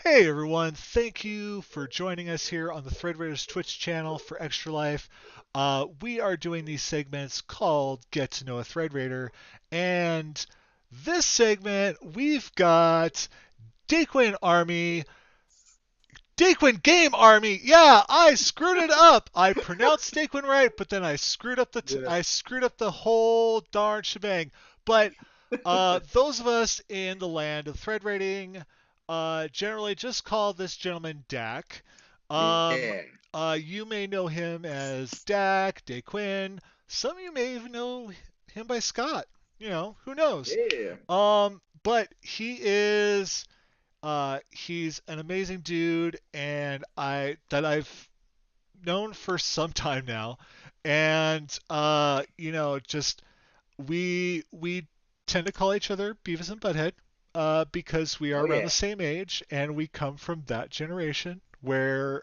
Hey everyone, thank you for joining us here on the Thread Raiders Twitch channel for Extra Life. We are doing these segments called Get to Know a Thread Raider, and this segment we've got Daquine Army, Daquine Game Army. Yeah, I screwed it up. I pronounced Daquine right, but then I screwed up Yeah. I screwed up the whole darn shebang. But those of us in the land of thread rating generally just call this gentleman Dak. Um, Yeah. you may know him as Dak, Daquin. Some of you may even know him by Scott. You know, who knows? Yeah. But he's an amazing dude, and I've known for some time now, and just we tend to call each other Beavis and Butthead because we are Oh around the yeah. same age and we come from that generation where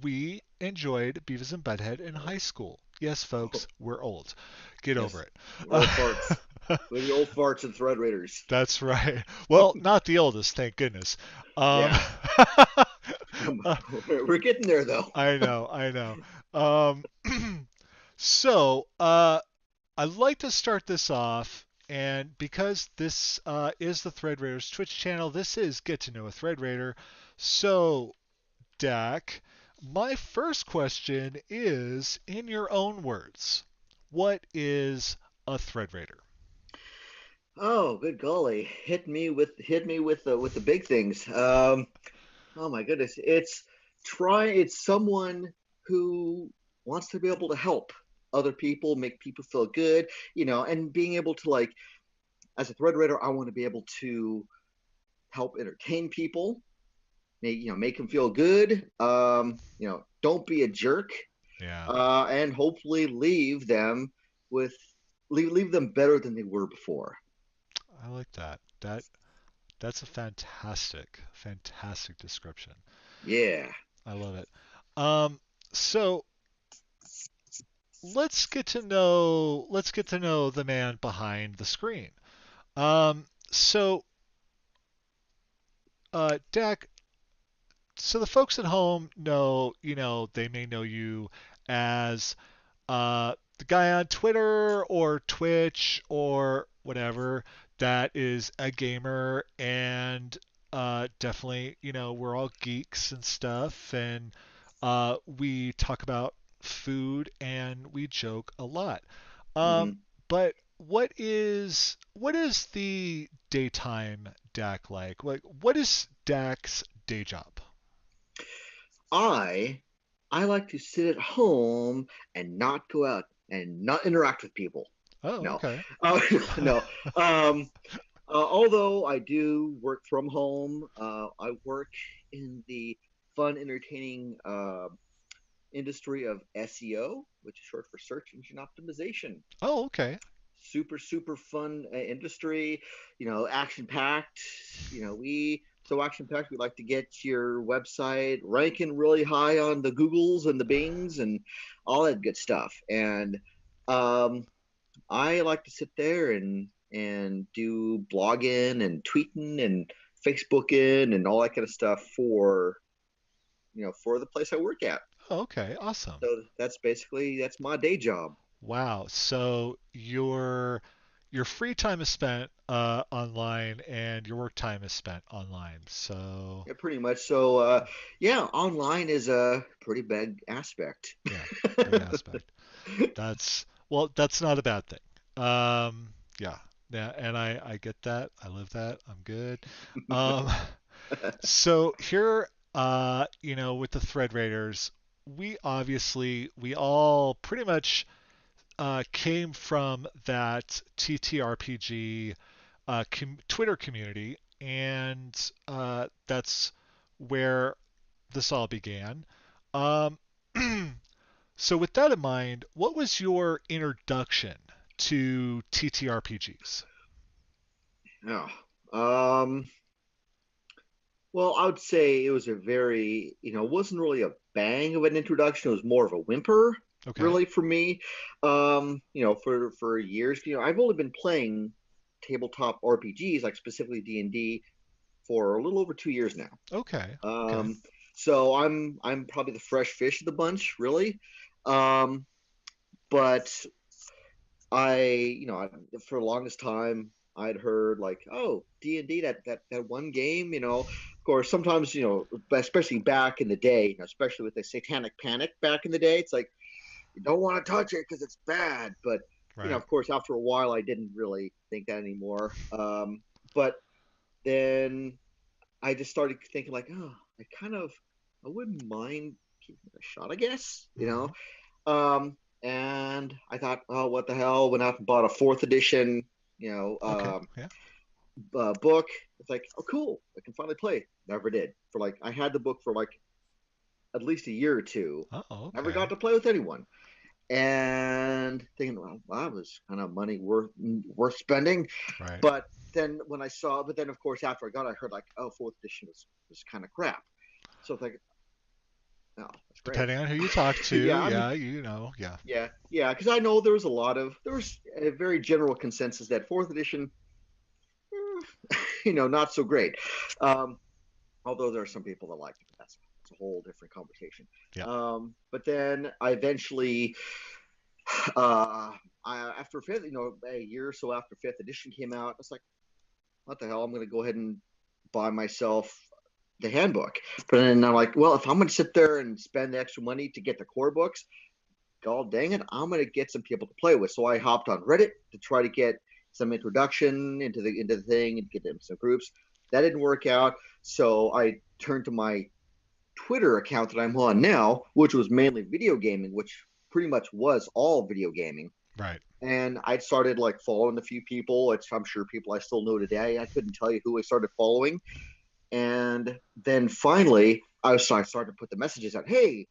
we enjoyed Beavis and Butthead in high school. Yes, folks, Oh, we're old. Get over yes. it. We're old farts. We're the old farts and thread raiders. That's right. Well, not the oldest, thank goodness. Um, Yeah. We're getting there though. I know, I know. So, I'd like to start this off, and because this is the Thread Raiders Twitch channel, this is Get to Know a Thread Raider. So, Dak, my first question is, in your own words, what is a Thread Raider? Oh, good golly. Hit me with the big things. Oh my goodness. It's someone who wants to be able to help other people, make people feel good, and being able to like as a thread raider, I want to be able to help entertain people, make them feel good. Don't be a jerk, Yeah, and hopefully with leave them better than they were before. I like that. That's a fantastic description. Yeah. I love it. Um, so let's get to know the man behind the screen. So Dak, so the folks at home know, they may know you as the guy on Twitter or Twitch or whatever that is a gamer and definitely, we're all geeks and stuff, and we talk about food and we joke a lot. Um, hmm but what is the daytime Dak like? Like, what is Dak's day job? I I like to sit at home and not go out and not interact with people. Oh, No, okay. no. Um, although I do work from home, I work in the fun, entertaining industry of SEO, which is short for search engine optimization. Oh, okay. Super fun industry, action packed. We so action packed. We like to get your website ranking really high on the Googles and the Bings and all that good stuff. And um, I like to sit there and do blogging and tweeting and Facebooking and all that kind of stuff for the place I work at. Oh, okay. Awesome. So that's my day job. Wow. So your free time is spent online and your work time is spent online. So Yeah, pretty much. So, yeah, online is a pretty big aspect. yeah, big aspect. That's not a bad thing. Yeah. Yeah, and I get that. I live that. I'm good. Um, so here, with the Thread Raiders, we all pretty much came from that TTRPG Twitter community, and that's where this all began. Um, so, with that in mind, what was your introduction to TTRPGs? Yeah. Um, well, I would say it was a very, it wasn't really a bang of an introduction. It was more of a whimper, Okay. really, for me. For years, I've only been playing tabletop RPGs, like specifically D&D, for a little over 2 years now. Okay. Okay. Um, so I'm probably the fresh fish of the bunch, really. Um, but for the longest time, I'd heard like, oh, D&D, that one game, Of course, sometimes, especially back in the day, especially with the Satanic Panic back in the day, it's like you don't want to touch it because it's bad. But Right. of course, after a while, I didn't really think that anymore. But then I just started thinking like, oh, I wouldn't mind giving it a shot, I guess, Hmm. And I thought, oh, what the hell? Went out and bought a fourth edition, you know, Okay. um, Yeah. book. It's like, oh, cool, I can finally play. Never did. For like, I had the book for like at least a year or two. Oh, Never okay. got to play with anyone. And thinking, well, that was kind of money worth spending. Right. But then of course after I got it, I heard like, oh, fourth edition was kind of crap. So it's like, oh, that's great. Depending on who you talk to, Yeah, I mean, yeah, yeah. yeah, because I know there was a very general consensus that fourth edition, not so great. Um, Although there are some people that like it, but that's a whole different conversation. Yeah. But then I eventually, uh, after fifth, a year or so after fifth edition came out, I was like, what the hell? I'm going to go ahead and buy myself the handbook. But then I'm like, well, if I'm going to sit there and spend the extra money to get the core books, god dang it, I'm going to get some people to play with. So I hopped on Reddit to try to get some introduction into the thing and get them some groups. That didn't work out. So I turned to my Twitter account that I'm on now, which was mainly video gaming, which pretty much was all video gaming. Right. And I started like following a few people, which I'm sure people I still know today. I couldn't tell you who I started following. And then finally, I started to put the messages out. Hey,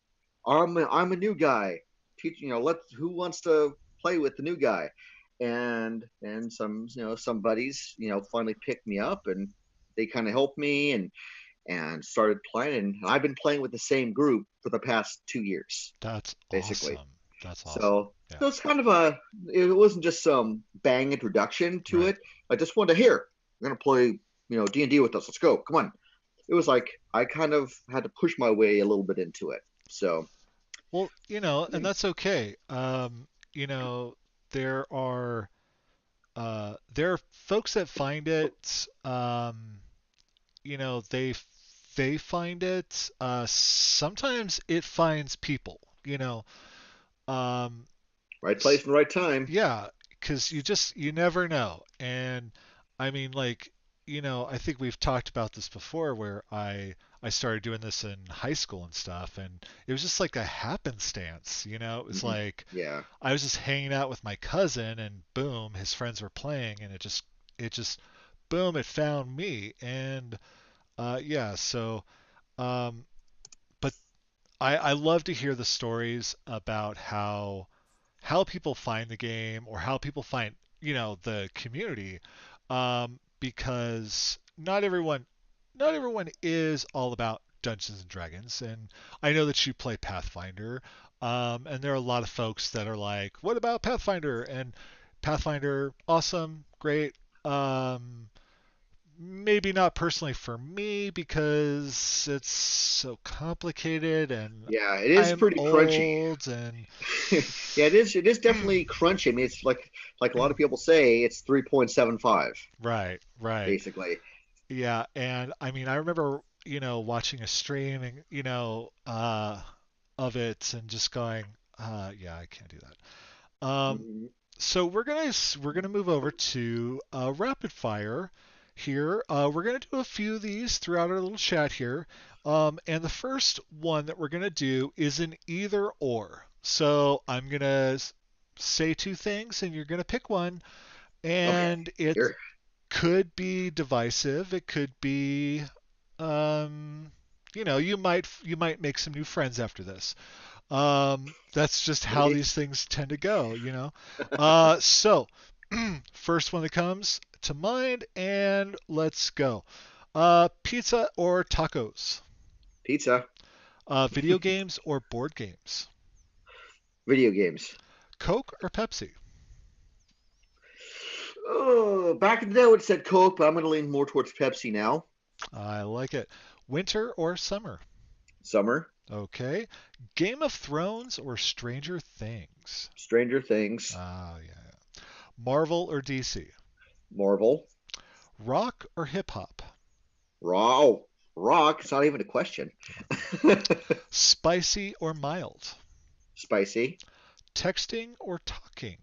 I'm a new guy. Teach let who wants to play with the new guy, and some buddies finally picked me up and they kind of helped me and started playing. And I've been playing with the same group for the past 2 years, That's basically. awesome. That's awesome. So Yeah. so it's kind of it wasn't just some bang introduction to Right. it. I just wanted to hear, we're gonna play, D&D with us. Let's go. Come on. It was like I kind of had to push my way a little bit into it. So Well, and that's okay. You know, there are there are folks that find it, they find it. Sometimes it finds people. Um, right place and right time. yeah, because you never know. And I mean, like, I think we've talked about this before, where I started doing this in high school and stuff, and it was just like a happenstance. It was Hmm. like Yeah. I was just hanging out with my cousin, and boom, his friends were playing, and it just boom, it found me. And yeah, so um, but I love to hear the stories about how people find the game, or how people find the community, because not everyone is all about Dungeons and Dragons. And I know that you play Pathfinder, and there are a lot of folks that are like, what about Pathfinder? And Pathfinder, awesome, great. Maybe not personally for me, because it's so complicated, and Yeah, it is I'm pretty crunchy. old, and Yeah, it is definitely crunchy. I mean, it's like a lot of people say it's 3.75 right, right. basically. Yeah, and I mean, I remember, watching a streaming, of it, and just going, yeah, I can't do that. Mhm. So we're gonna move over to rapid fire here. We're gonna do a few of these throughout our little chat here. And the first one that we're gonna do is an either or. So I'm gonna say two things, and you're gonna pick one, Okay. and it Here. could be divisive. It could be, um, you might make some new friends after this. That's just how Maybe. these things tend to go. So first one that comes to mind, and let's go. Pizza or tacos? Pizza. Video games or board games? Video games. Coke or Pepsi? Oh, back in the day, I would have said Coke, but I'm going to lean more towards Pepsi now. I like it. Winter or summer? Summer. Okay. Game of Thrones or Stranger Things? Stranger Things. Ah, yeah. Marvel or DC? Marvel. Rock or hip hop? Raw. Rock. It's not even a question. Spicy or mild? Spicy. Texting or talking?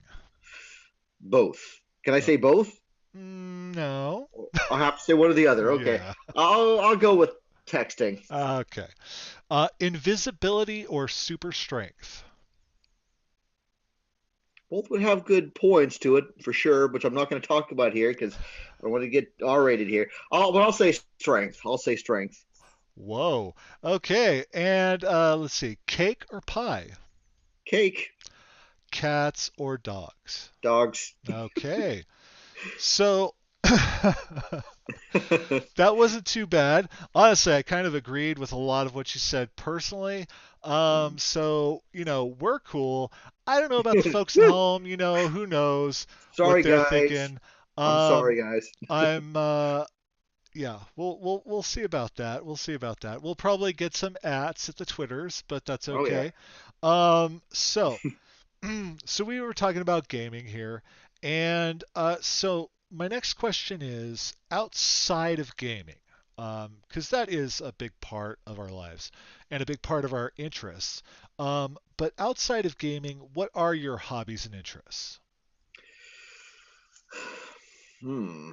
Both. Can I Uh, say both? no. I'll have to say one or the other. Okay. Yeah. I'll go with texting. Okay. Invisibility or super strength? Both would have good points to it for sure, which I'm not going to talk about here because I don't want to get R-rated here. But I'll say strength. I'll say strength. Whoa. Okay. And let's see. Cake or pie? Cake. Cats or dogs? Dogs. Okay. So that wasn't too bad. Honestly, I kind of agreed with a lot of what you said personally. We're cool. I don't know about the folks at home. Who knows what Sorry, they're guys. thinking. I'm Um, sorry, guys. I'm Yeah, we'll see about that. We'll see about that. We'll probably get some ats at the Twitters, but that's Oh yeah. okay. So so we were talking about gaming here, and so my next question is outside of gaming, because that is a big part of our lives and a big part of our interests. But outside of gaming, what are your hobbies and interests? Hmm.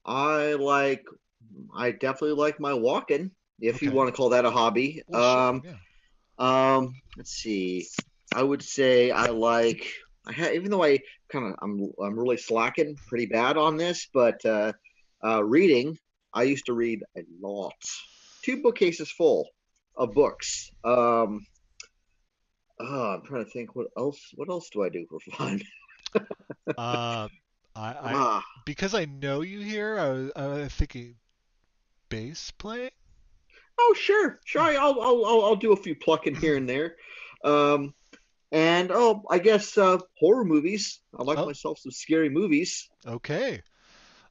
I like. I definitely like my walking, if you Okay, want to call that a hobby. well, sure, yeah. Let's see. I would say I like. Even though I'm really slacking pretty bad on this, but reading. I used to read a lot. Two bookcases full of books. I'm trying to think what else. What else do I do for fun? Uh, I Ah, because I know you here, I was thinking bass playing. oh sure, sure. Yeah. I'll do a few plucking here and there. Um, and I guess horror movies. I like Oh, myself some scary movies. okay.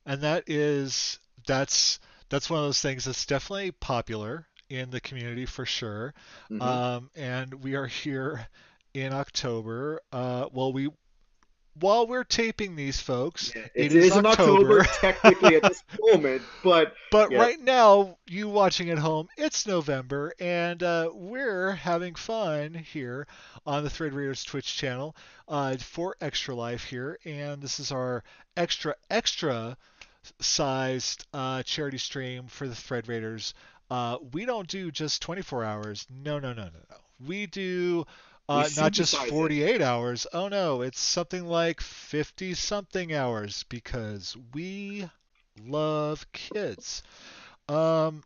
And that's that's one of those things that's definitely popular in the community for sure. Hmm. And we are here in October. While we're taping these folks, Yeah, it it is is in October. October technically at this moment, but But yeah. right now, you watching at home, it's November, and we're having fun here on the Thread Raiders Twitch channel for Extra Life here, and this is our extra sized charity stream for the Thread Raiders. We don't do just 24 hours. No, no, no, no, no. We do We not just supersize it. 48 hours. Oh no, it's something like 50 something hours because we love kids. Um,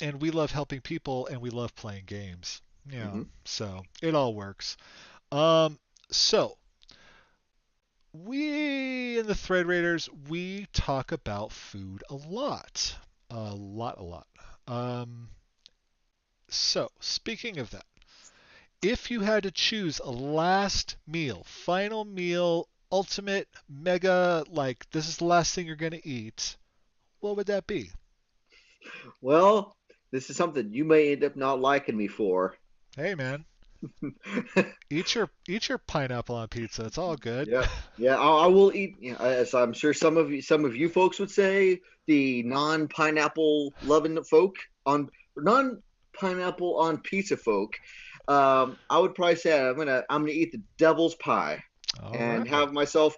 and we love helping people and we love playing games. Yeah, Hmm. so it all works. Um, so we in the Thread Raiders, we talk about food a lot. A lot, a lot. Um, so, speaking of that, if you had to choose a last meal, final meal, ultimate, mega, like this is the last thing you're going to eat, what would that be? Well, this is something you may end up not liking me for. Hey, man, eat your pineapple on pizza. It's all good. Yeah, yeah, I will eat. Yeah, as I'm sure some of you folks would say, the non-pineapple loving folk on non-pineapple on pizza folk. I would probably say I'm gonna eat the devil's pie All and right. have myself,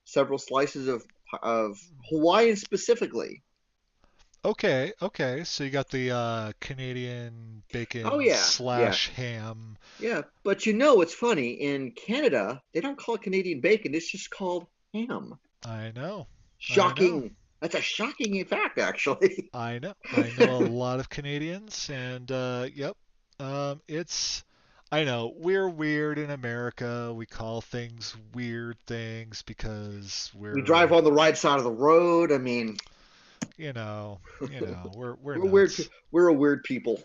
several slices of Hawaiian specifically. Okay, okay. So you got the Canadian Oh bacon yeah, yeah, slash ham. yeah. But it's funny in Canada they don't call it Canadian bacon; it's just called ham. I know. I know. Shocking. That's a shocking fact, actually. I know. I know a lot of Canadians, and yep. It's. I know we're weird in America. We call things weird things because We drive we're, on the right side of the road. I mean, we're we're weird. nuts. We're a weird people.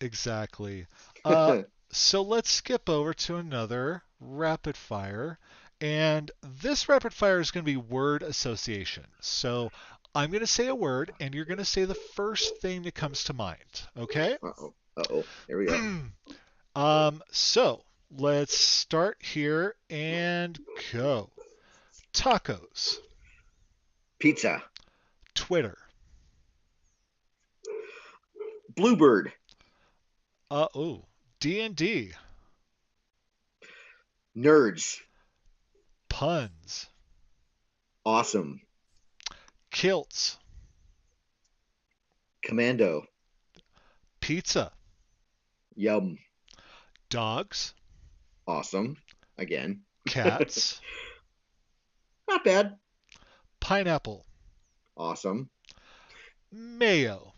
Exactly. Uh, so let's skip over to another rapid fire. And this rapid fire is going to be word association. So I'm going to say a word, and you're going to say the first thing that comes to mind. Okay? Uh-oh. Uh-oh. Here we go. So let's start here and go. Tacos, Pizza. Twitter, Bluebird. oh, D&D, Nerds. puns, Awesome. kilts, Commando. pizza, Yum. dogs, Awesome. Again. cats, Not bad. pineapple, Awesome. mayo.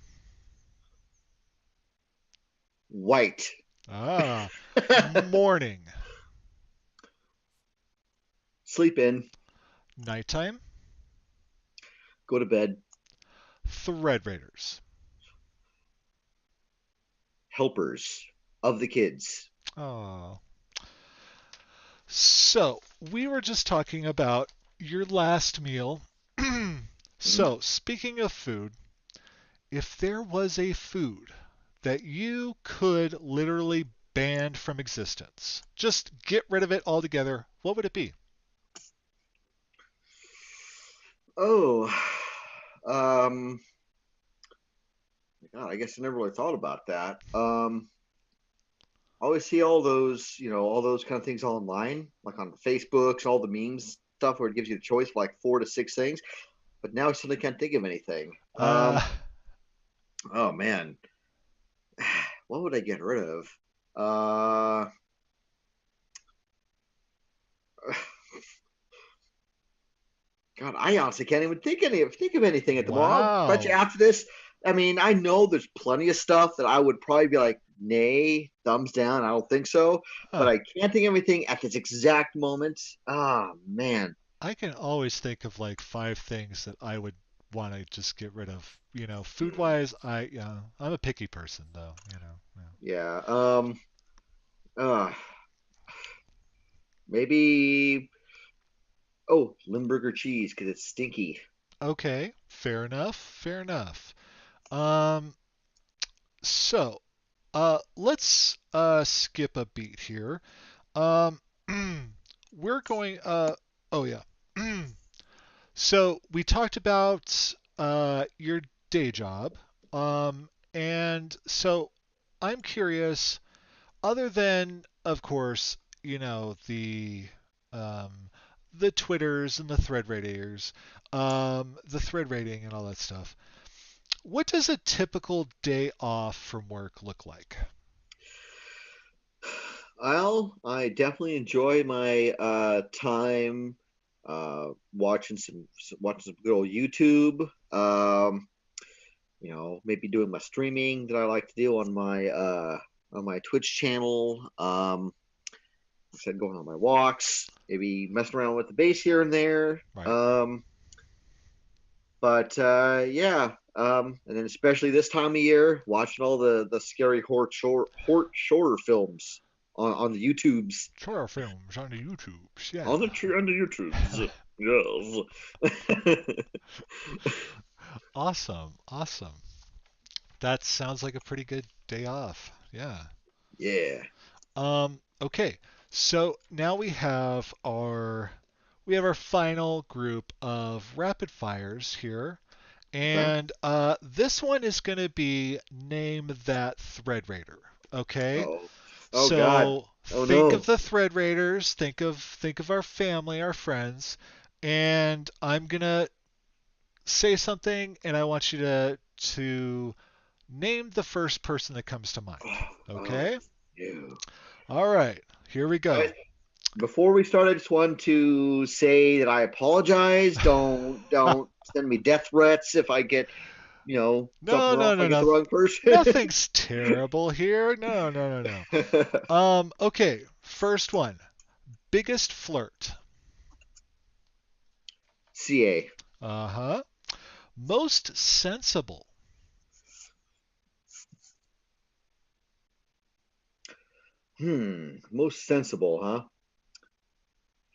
White. Ah, morning, Sleep in. nighttime, Go to bed. thread raiders. Helpers of the kids. Oh. So, we were just talking about your last meal. Mhm. So, speaking of food, if there was a food that you could literally ban from existence, just get rid of it altogether, what would it be? Oh. Um. God, I guess I never really thought about that. I always see all those, all those kind of things online, like on Facebooks, all the memes stuff where it gives you the choice for like 4 to 6 things. But now I suddenly can't think of anything. Uh, Oh man, what would I get rid of? Uh, God, I honestly can't even think of anything at the moment. I'll bet you wow. after this. I mean, I know there's plenty of stuff that I would probably be like, nay, thumbs down. I don't think so. But Huh. I can't think of anything at this exact moment. Ah, man. I can always think of like five things that I would want to just get rid of. Food wise, I'm a picky person though. Yeah. Uh, maybe. Oh, Limburger cheese because it's stinky. Okay, fair enough. Fair enough. Um, so let's skip a beat here. Um, we're going. Oh yeah. So we talked about your day job. And so I'm curious. Other than, of course, um, the Twitters and the thread raters, the thread rating and all that stuff. What does a typical day off from work look like? Well, I definitely enjoy my time watching some good old YouTube. Maybe doing my streaming that I like to do on my Twitch channel. Like I said, going on my walks, maybe messing around with the bass here and there. Right. But yeah, and then especially this time of year, watching all the scary horror films on the YouTubes. Horror films on the YouTubes, On yeah. the YouTubes. Yes. Awesome, awesome. That sounds like a pretty good day off. Yeah. Yeah. Okay. So now we have our final group of rapid fires here. Okay. And this one is going to be name that thread raider. Okay? Oh. Oh God. So Oh think of no. the thread raiders, think of our family, our friends, and I'm going to say something and I want you to name the first person that comes to mind. Oh, oh Okay? no. All right. Here we All right. go. Before we start, I just want to say that I apologize. Don't send me death threats if I get something No, wrong. no, If I no, get the no. wrong person. Nothing's terrible here. No, no, no, no. Okay. First one. Biggest flirt. CA. Uh-huh. Most sensible. Most sensible, huh?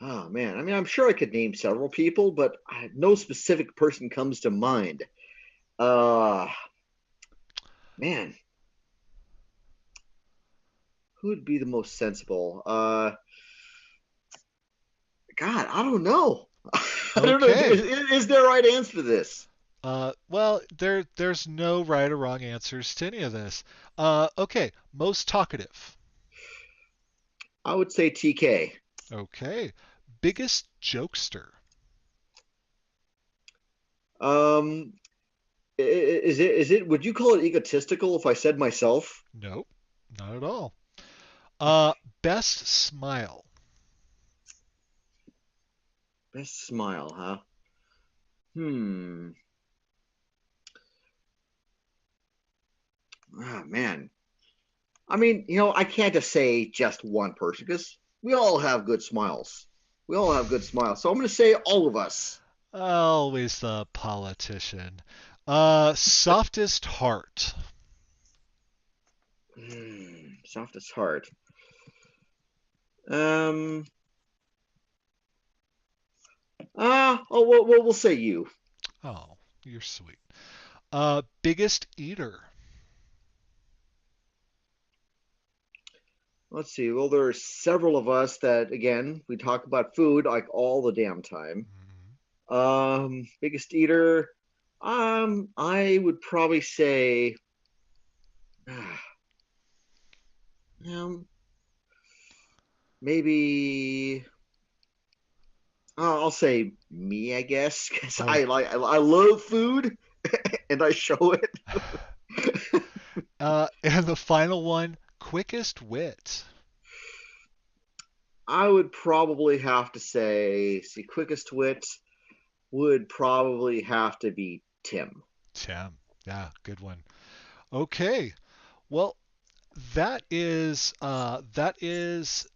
Oh man, I mean, I'm sure I could name several people, but no specific person comes to mind. Uh, man, who would be the most sensible? God, I don't know. I don't know. Okay. Is there a right answer to this? Well, there's no right or wrong answers to any of this. Okay, most talkative. I would say TK. Okay, biggest jokester. Um, is it? Would you call it egotistical if I said myself? Nope, not at all. Best smile. Best smile, huh? Hmm. Ah, man. I mean, I can't just say just one person because we all have good smiles. We all have good smiles. So I'm going to say all of us. Always the politician. Softest heart. Softest heart. Um. Oh, we'll say you. Oh, you're sweet. Biggest eater. Let's see. Well, there are several of us that, again, we talk about food like all the damn time. Mhm. Biggest eater. I would probably say, um, maybe. I'll say me, I guess, because Oh. I love food and I show it. And the final one, quickest wit. I would probably have to say, see, quickest wit would probably have to be Tim. Tim. Yeah, good one. Okay. Well, that is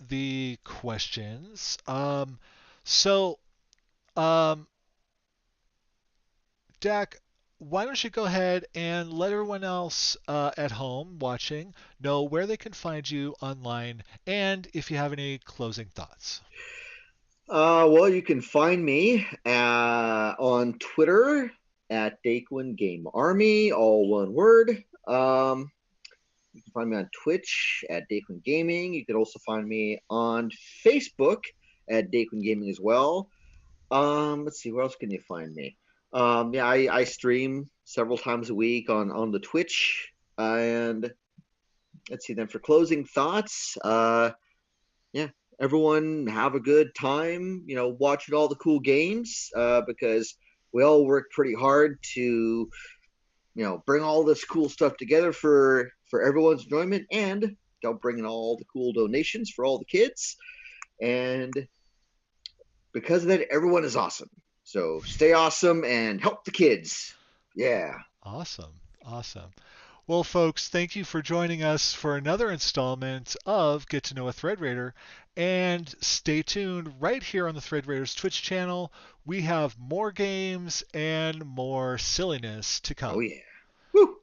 the questions. So um, Dak, why don't you go ahead and let everyone else at home watching know where they can find you online and if you have any closing thoughts. Well, you can find me on Twitter at Daquine Game Army, all one word. You can find me on Twitch at Daquine Gaming. You can also find me on Facebook at Daquine Gaming as well. Let's see, where else can you find me? Yeah, I stream several times a week on the Twitch. And let's see, then for closing thoughts, yeah, everyone have a good time, watching all the cool games, because we all work pretty hard to, bring all this cool stuff together for everyone's enjoyment, and bring in all the cool donations for all the kids. And because of that, everyone is awesome. So stay awesome and help the kids. Yeah. Awesome. Awesome. Well, folks, thank you for joining us for another installment of Get to Know a Thread Raider. And stay tuned right here on the Thread Raiders Twitch channel. We have more games and more silliness to Oh come. yeah. Woo.